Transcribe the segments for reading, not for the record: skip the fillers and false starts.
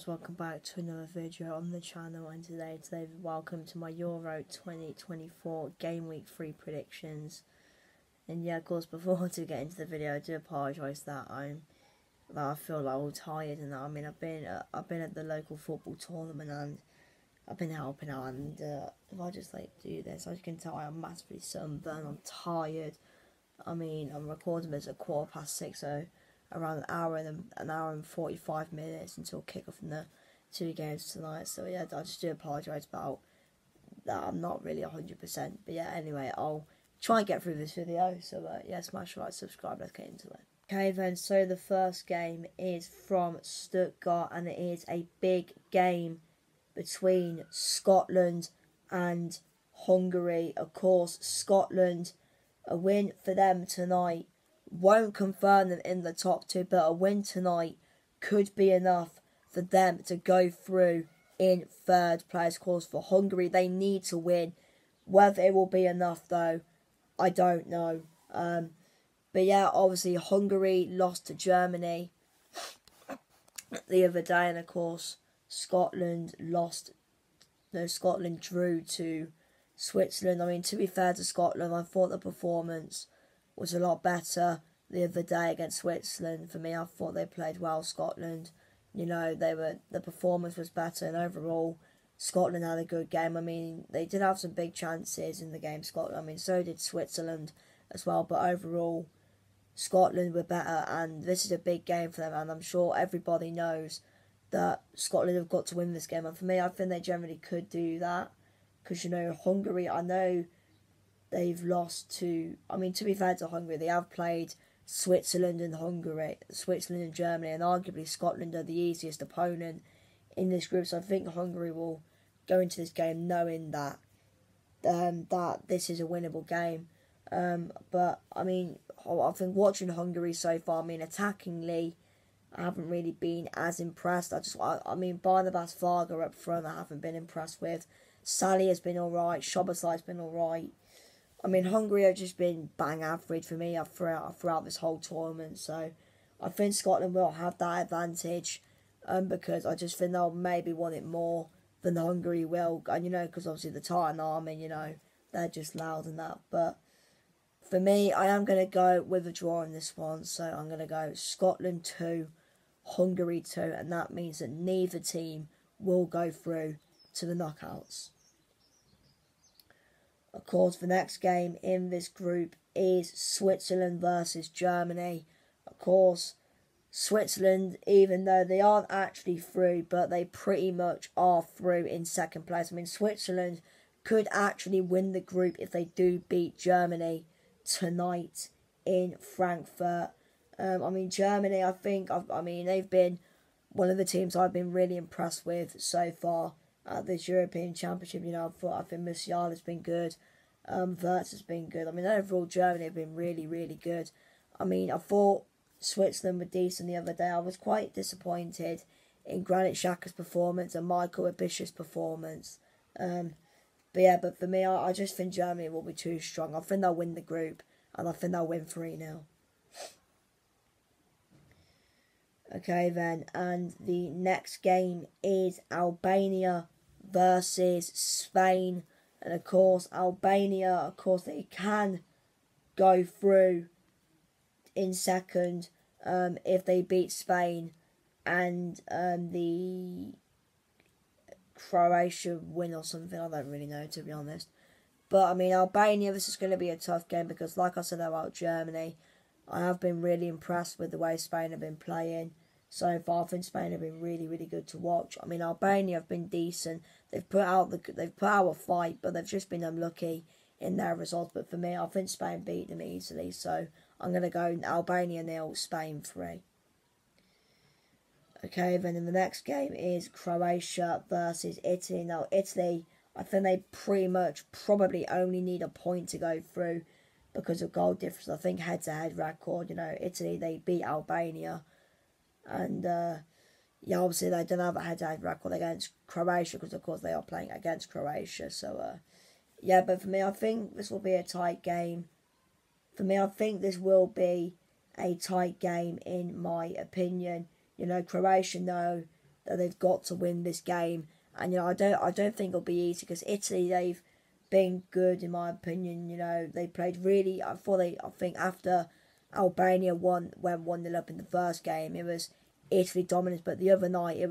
guys, welcome back to another video on the channel, and today welcome to my Euro 2024 Game Week 3 predictions. And yeah, of course, before I do get into the video, I do apologise that I feel like all tired and that. I mean, I've been at the local football tournament and I've been helping out, and if I just do this, as you can tell, I'm massively sunburned. I'm tired. I mean, I'm recording this at 6:15, so around an hour and 45 minutes until kick-off in the two games tonight. So yeah, I just do apologise about that. I'm not really 100%, but yeah, anyway, I'll try and get through this video. So yeah, smash the like, subscribe, let's get into it. Okay then, so the first game is from Stuttgart, and it is a big game between Scotland and Hungary. Of course, Scotland, a win for them tonight won't confirm them in the top two, but a win tonight could be enough for them to go through in third place. Of course, for Hungary, they need to win. Whether it will be enough, though, I don't know. But yeah, obviously, Hungary lost to Germany the other day, and of course, Scotland drew to Switzerland. I mean, to be fair to Scotland, I thought the performance was a lot better the other day against Switzerland. For me, I thought they played well, Scotland. You know, the performance was better, and overall, Scotland had a good game. I mean, they did have some big chances in the game, Scotland. I mean, so did Switzerland as well, but overall, Scotland were better, and this is a big game for them, and I'm sure everybody knows that Scotland have got to win this game. And for me, I think they generally could do that, because, you know, Hungary, I know they've lost to, I mean, to be fair to Hungary, they have played Switzerland and Germany, and arguably Scotland are the easiest opponent in this group. So I think Hungary will go into this game knowing that this is a winnable game. But I mean, I think watching Hungary so far, I mean, attackingly, I haven't really been as impressed. I mean, Barnabas Varga up front, I haven't been impressed with. Sally has been alright. Szoboszlai's been alright. I mean, Hungary have just been bang average for me throughout this whole tournament. So I think Scotland will have that advantage, because I just think they'll maybe want it more than Hungary will. And, you know, because obviously the Titan Army, you know, they're just loud and that. But for me, I am going to go with a draw in this one. So I'm going to go Scotland 2, Hungary 2. And that means that neither team will go through to the knockouts. Of course, the next game in this group is Switzerland versus Germany. Of course, Switzerland, even though they aren't actually through, but they pretty much are through in second place. I mean, Switzerland could actually win the group if they do beat Germany tonight in Frankfurt. I mean, Germany, I mean, they've been one of the teams I've been really impressed with so far at this European Championship. You know, I think Musiala's been good. Wirtz has been good. I mean, overall, Germany have been really, really good. I mean, I thought Switzerland were decent the other day. I was quite disappointed in Granit Xhaka's performance and Michael Abish's performance. But for me, I just think Germany will be too strong. I think they'll win the group, and I think they'll win 3-0. Okay then, and the next game is Albania versus Spain. And of course, Albania, of course, they can go through in second if they beat Spain and the Croatia win or something. I don't really know, to be honest. But I mean, Albania, this is going to be a tough game because, like I said about Germany, I have been really impressed with the way Spain have been playing so far. I think Spain have been really, really good to watch. I mean, Albania have been decent. They've put out a fight, but they've just been unlucky in their results. But for me, I think Spain beat them easily. So I'm going to go Albania 0, Spain 3. Okay, then in the next game is Croatia versus Italy. Now, Italy, I think they pretty much probably only need a point to go through because of goal difference. I think head-to-head record, you know, Italy, they beat Albania. And, yeah, obviously they don't have a head-to-head record against Croatia because, of course, they are playing against Croatia. So, yeah, but for me, I think this will be a tight game. For me, I think this will be a tight game in my opinion. You know, Croatia, no, that they've got to win this game. And I don't think it'll be easy, because Italy, they've been good in my opinion. They played really. I think after Albania went 1-0 up in the first game, it was Italy dominant. But the other night it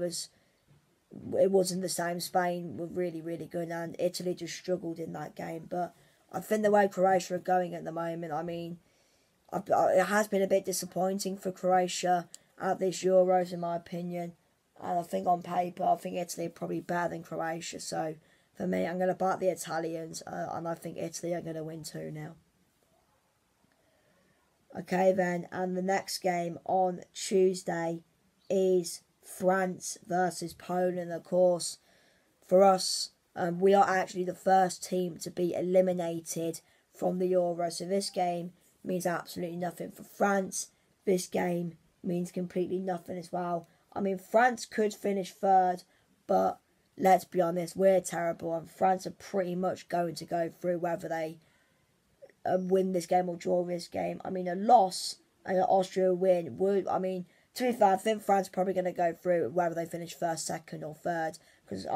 wasn't the same. Spain were really, really good, and Italy just struggled in that game. But I think the way Croatia are going at the moment, it has been a bit disappointing for Croatia at this Euros, in my opinion. And I think on paper, I think Italy are probably better than Croatia. So for me, I'm going to back the Italians, and I think Italy are going to win 2-0. Okay then, and the next game on Tuesday is France versus Poland. Of course, for us, we are actually the first team to be eliminated from the Euro. So this game means absolutely nothing for France. This game means completely nothing as well. France could finish third, but let's be honest, we're terrible, and France are pretty much going to go through whether they win this game or draw this game. A loss and an Austria win would, to be fair, I think France are probably going to go through whether they finish first, second, or third. Because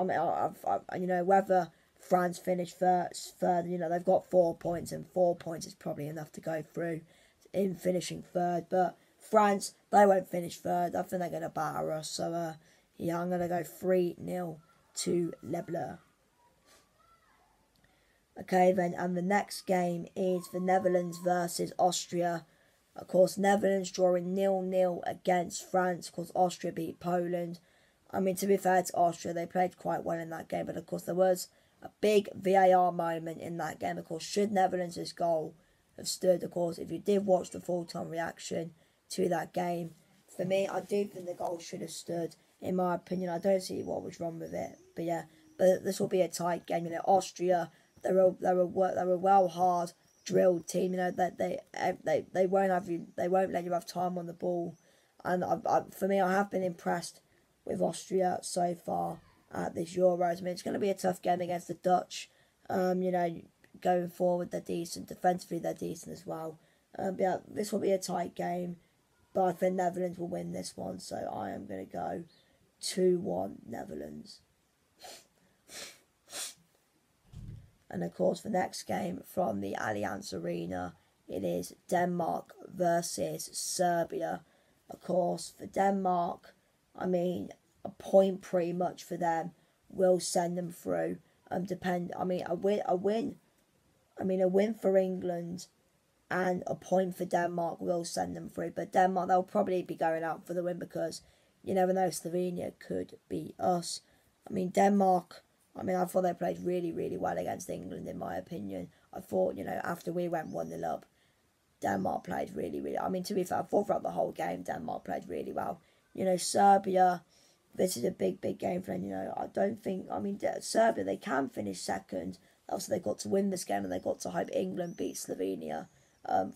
whether France finish third, they've got 4 points, and 4 points is probably enough to go through in finishing third. But France, they won't finish third. I think they're going to batter us. So I'm going to go 3-0 to Le Bleu. Okay then, and the next game is the Netherlands versus Austria. Of course, Netherlands drawing 0-0 against France. Of course, Austria beat Poland. To be fair to Austria, they played quite well in that game. But of course, there was a big VAR moment in that game. Of course, should Netherlands' goal have stood? Of course, if you did watch the full-time reaction to that game, for me, I do think the goal should have stood. In my opinion, I don't see what was wrong with it. But yeah, but this will be a tight game. Austria, they're a well hard drilled team. That they won't let you have time on the ball. And for me, I have been impressed with Austria so far at this Euros. It's going to be a tough game against the Dutch. Going forward, they're decent. Defensively, they're decent as well. But yeah, this will be a tight game. But I think Netherlands will win this one. So I am going to go 2-1 Netherlands. And of course, the next game from the Allianz Arena, it is Denmark versus Serbia. Of course, for Denmark, a point pretty much for them will send them through. A win for England and a point for Denmark will send them through. But Denmark, they'll probably be going out for the win, because you never know, Slovenia could be us. Denmark, I thought they played really, really well against England, in my opinion. I thought, after we went 1-0 up, Denmark played really, really... to be fair, I thought throughout the whole game, Denmark played really well. Serbia, this is a big, big game for them. I don't think... Serbia, they can finish second. Also, they've got to win this game, and they've got to hope England beats Slovenia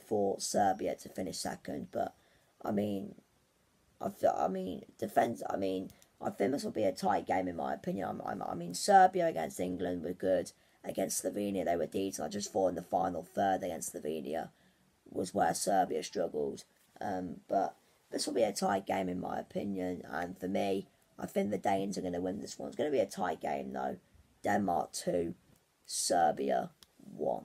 for Serbia to finish second. But, defence... I think this will be a tight game, in my opinion. Serbia against England were good. Against Slovenia, they were decent. I just thought in the final third against Slovenia was where Serbia struggled. But this will be a tight game, in my opinion. And for me, I think the Danes are going to win this one. It's going to be a tight game, though. Denmark 2, Serbia 1.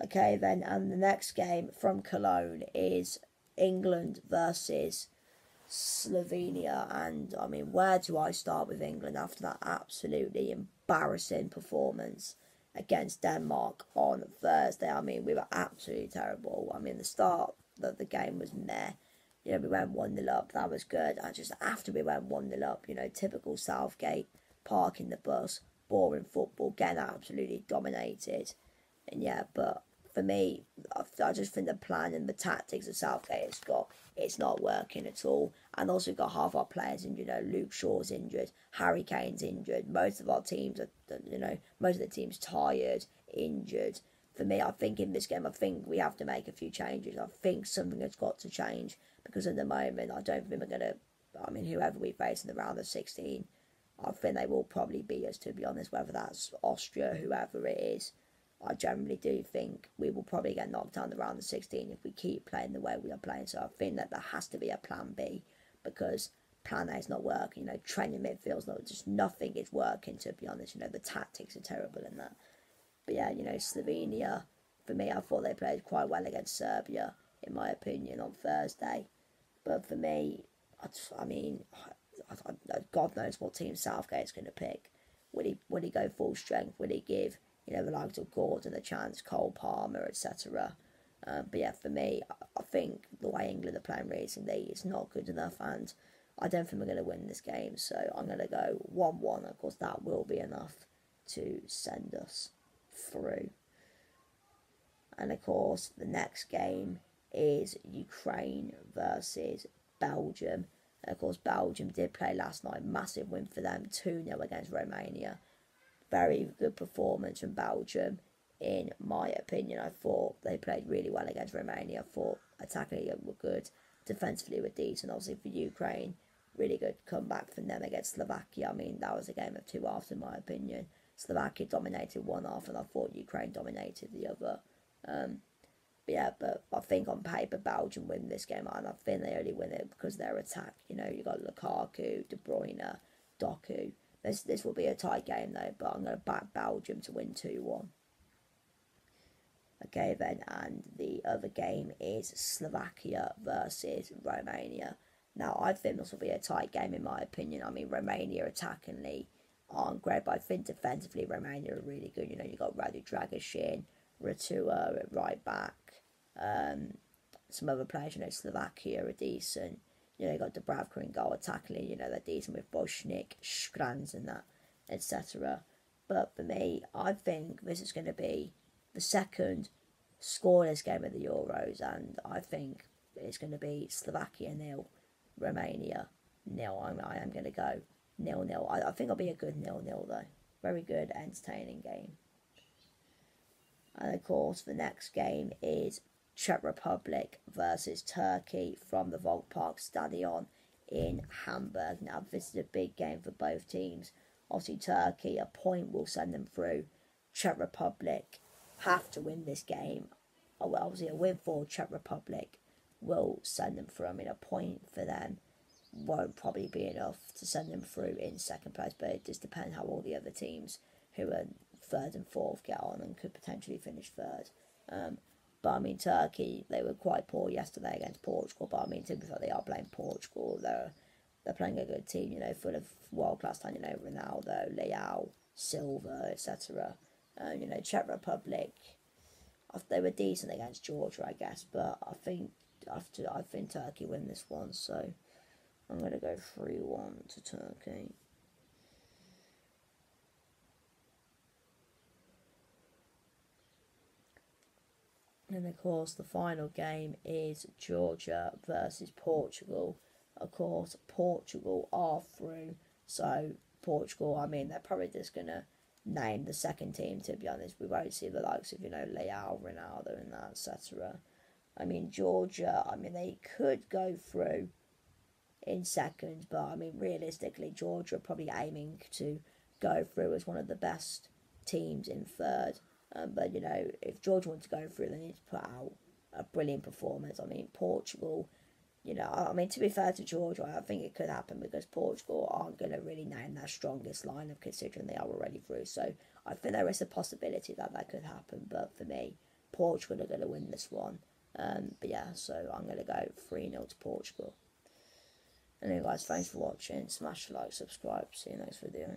Okay, then, and the next game from Cologne is England versus Slovenia. And where do I start with England after that absolutely embarrassing performance against Denmark on Thursday? We were absolutely terrible. The start of the game was meh. We went 1-0 up, that was good. And just after we went 1-0 up, typical Southgate, parking the bus, boring football, getting absolutely dominated. And yeah, but for me, I just think the plan and the tactics that Southgate has got, it's not working at all. And also we've got half our players injured. Luke Shaw's injured, Harry Kane's injured. Most of our teams are, most of the teams tired, injured. For me, I think in this game, I think we have to make a few changes. I think something has got to change, because at the moment, I don't think we're going to, whoever we face in the round of 16, I think they will probably beat us, to be honest, whether that's Austria, whoever it is. I generally do think we will probably get knocked down the round of 16 if we keep playing the way we are playing. So I think that there has to be a plan B, because plan A is not working. You know, training midfield's not, just nothing is working, to be honest. You know, the tactics are terrible in that. But yeah, you know, Slovenia, for me, I thought they played quite well against Serbia, in my opinion, on Thursday. But for me, I mean, God knows what team Southgate's going to pick. Will he go full strength? Will he give, you know, the likes of Gordon a chance, Cole Palmer, etc.? But yeah, for me, I think the way England are playing recently is not good enough, and I don't think we're going to win this game. So I'm going to go 1-1. Of course, that will be enough to send us through. And of course, the next game is Ukraine versus Belgium. And of course, Belgium did play last night. Massive win for them, 2-0 against Romania. Very good performance from Belgium, in my opinion. I thought they played really well against Romania. I thought attackingly were good, defensively were decent. Obviously for Ukraine, really good comeback from them against Slovakia. I mean, that was a game of two halves in my opinion. Slovakia dominated one half, and I thought Ukraine dominated the other. But I think on paper Belgium win this game, and I think they only win it because their attack. You know, you got Lukaku, De Bruyne, Doku. This will be a tight game though, but I'm going to back Belgium to win 2-1. Okay then, and the other game is Slovakia versus Romania. Now I think this will be a tight game in my opinion. I mean, Romania attackingly aren't great, but I think defensively Romania are really good. You know, you got Radu Dragusin, Ratua at right back. Some other players, you know, Slovakia are decent. You know, you got Dubravka in goal attacking, you know, they're decent with Boschnik, Škranz and that, etc. But for me, I think this is going to be the second scoreless game of the Euros, and I think it's going to be Slovakia 0, Romania 0. I am going to go 0-0. I think it'll be a good 0-0 though. Very good, entertaining game. And of course, the next game is Czech Republic versus Turkey from the Volkspark Stadion in Hamburg. Now, this is a big game for both teams. Obviously, Turkey, a point will send them through. Czech Republic have to win this game. Well, obviously, a win for Czech Republic will send them through. I mean, a point for them won't probably be enough to send them through in second place, but it just depends how all the other teams who are third and fourth get on and could potentially finish third. But I mean, Turkey, they were quite poor yesterday against Portugal. But I mean, to be fair, they are playing Portugal. They're playing a good team, you know, full of world class talent. You know, Ronaldo, Leao, Silva, etc. You know, Czech Republic, they were decent against Georgia, I guess. But I think Turkey win this one. So I'm gonna go 3-1 to Turkey. And of course, the final game is Georgia versus Portugal. Of course, Portugal are through. So, Portugal, I mean, they're probably just going to name the second team, to be honest. We won't see the likes of, you know, Leao, Ronaldo and that, etc. I mean, Georgia, I mean, they could go through in second, but I mean, realistically, Georgia are probably aiming to go through as one of the best teams in third. But, you know, if Georgia wants to go through, they need to put out a brilliant performance. I mean, Portugal, you know, I mean, to be fair to Georgia, I think it could happen because Portugal aren't going to really name their strongest lineup considering they are already through. So I think there is a possibility that could happen. But for me, Portugal are going to win this one. But yeah, so I'm going to go 3-0 to Portugal. Anyway, guys, thanks for watching. Smash the like, subscribe. See you next video.